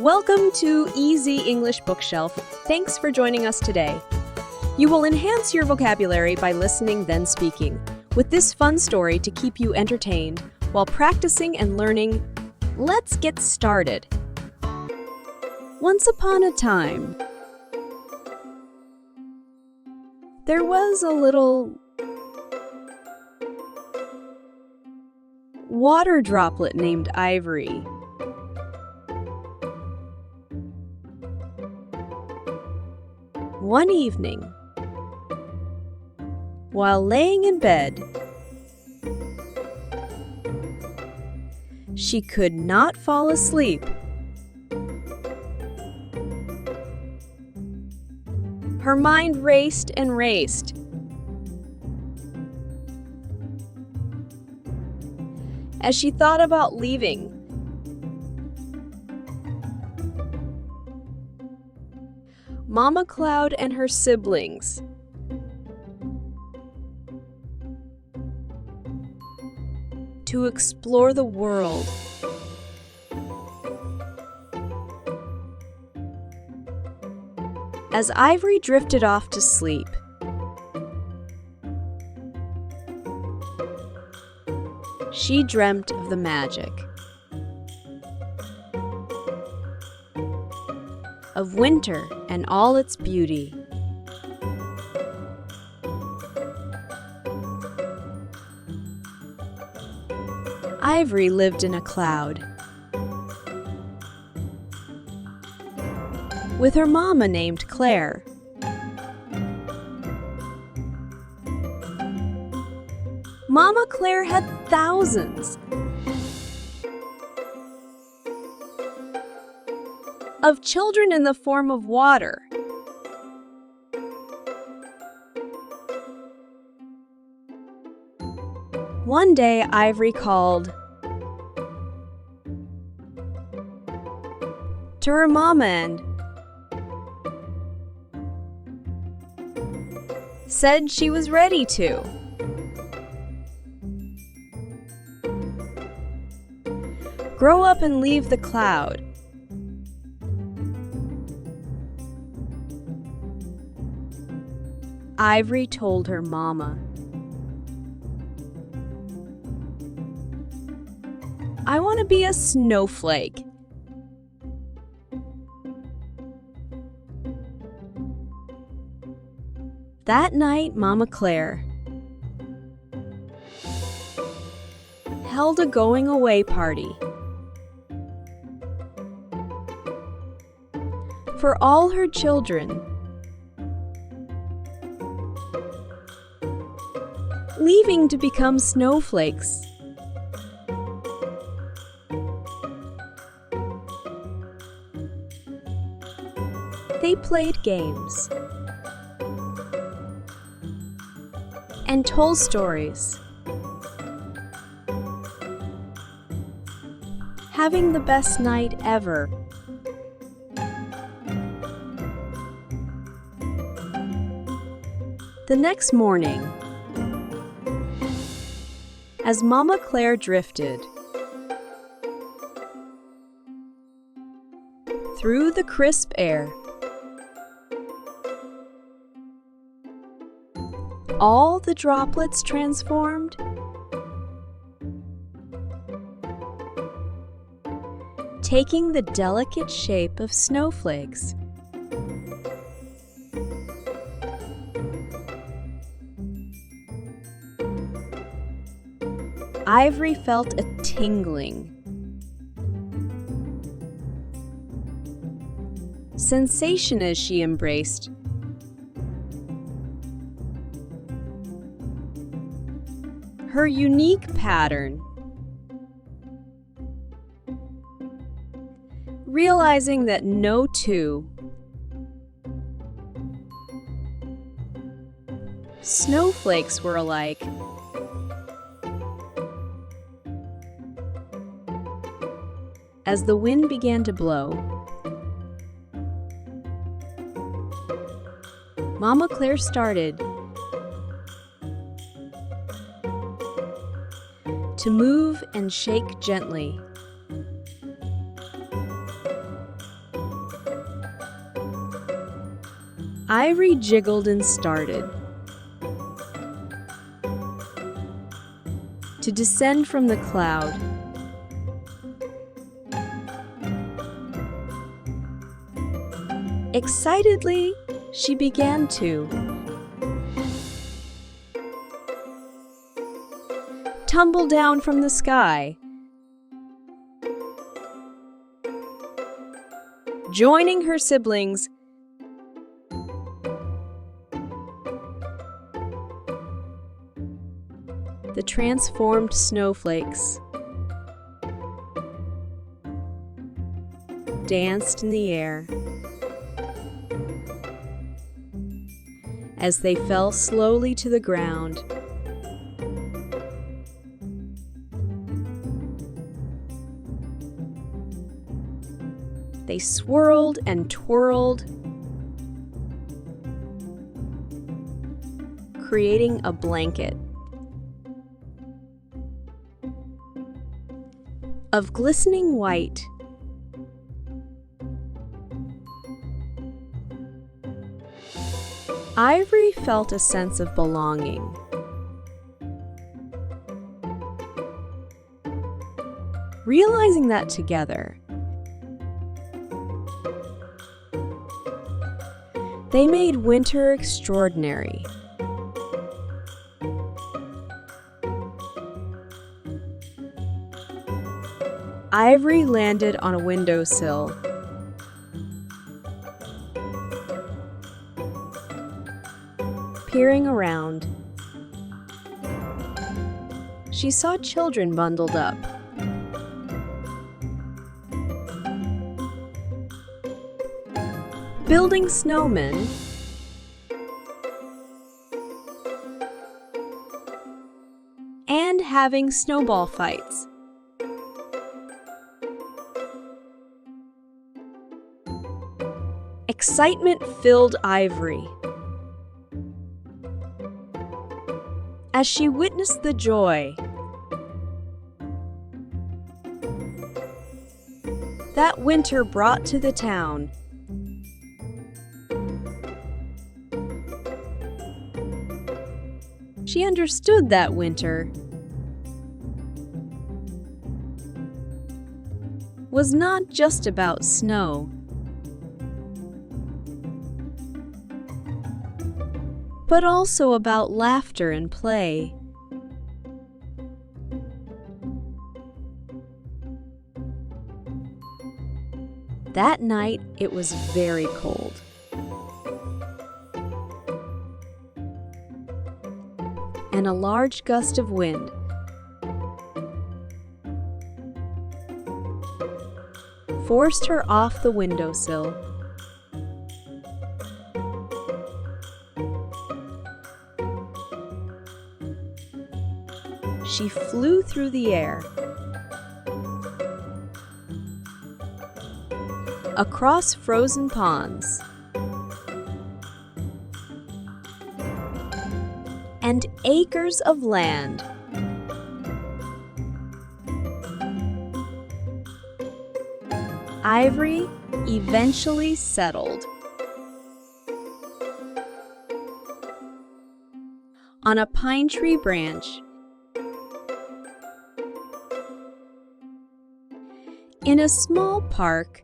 Welcome to Easy English Bookshelf. Thanks for joining us today. You will enhance your vocabulary by listening, then speaking, with this fun story to keep you entertained while practicing and learning. Let's get started. Once upon a time, there was a little water droplet named Ivory. One evening, while laying in bed, she could not fall asleep. Her mind raced and raced. As she thought about leaving, Mama Cloud and her siblings to explore the world. As Ivory drifted off to sleep, she dreamt of the magic of winter and all its beauty. Ivory lived in a cloud with her mama named Claire. Mama Claire had thousands of children in the form of water. One day, Ivory called to her mama and said she was ready to. Grow up and leave the cloud. Ivory told her mama. I want to be a snowflake. That night, Mama Claire held a going-away party for all her children, leaving to become snowflakes. They played games and told stories, having the best night ever. The next morning, as Mama Claire drifted through the crisp air, all the droplets transformed taking the delicate shape of snowflakes. Ivory felt a tingling sensation as she embraced her unique pattern. Realizing that no two snowflakes were alike, as the wind began to blow, Mama Claire started to move and shake gently. Ivory jiggled and started to descend from the cloud. Excitedly, she began to tumble down from the sky, joining her siblings. The transformed snowflakes danced in the air as they fell slowly to the ground. They swirled and twirled, creating a blanket of glistening white. Ivory felt a sense of belonging. Realizing that together, they made winter extraordinary. Ivory landed on a windowsill. Peering around, she saw children bundled up. Building snowmen and having snowball fights. Excitement filled Ivory as she witnessed the joy that winter brought to the town. She understood that winter was not just about snow, but also about laughter and play. That night, it was very cold. And a large gust of wind forced her off the windowsill. She flew through the air, across frozen ponds, and acres of land. Ivory eventually settled on a pine tree branch in a small park.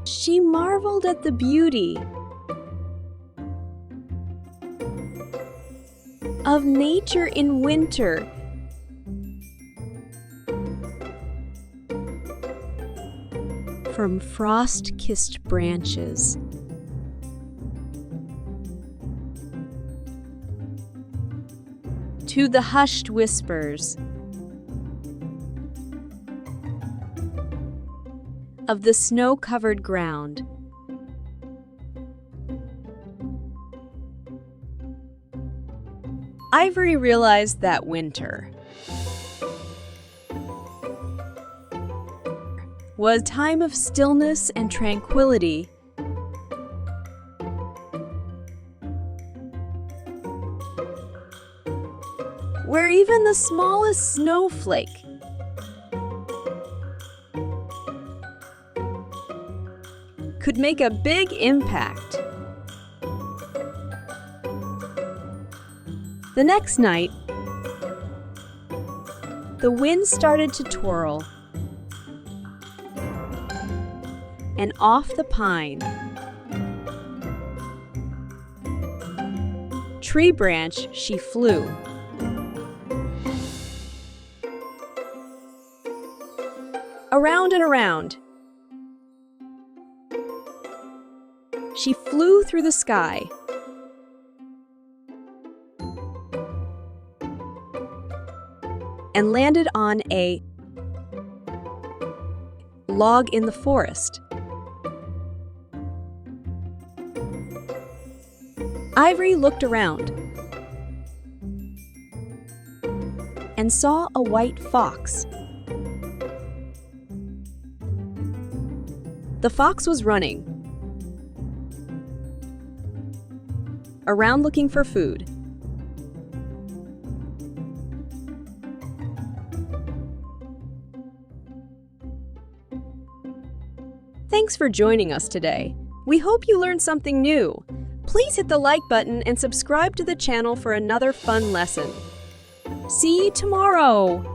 She marveled at the beauty of nature in winter. From frost-kissed branches to the hushed whispers of the snow-covered ground. Ivory realized that winter was a time of stillness and tranquility. Where even the smallest snowflake could make a big impact. The next night, the wind started to twirl, and off the pine tree branch she flew. Around and around, she flew through the sky. And landed on a log in the forest. Ivory looked around and saw a white fox. The fox was running around looking for food. Thanks for joining us today. We hope you learned something new. Please hit the like button and subscribe to the channel for another fun lesson. See you tomorrow!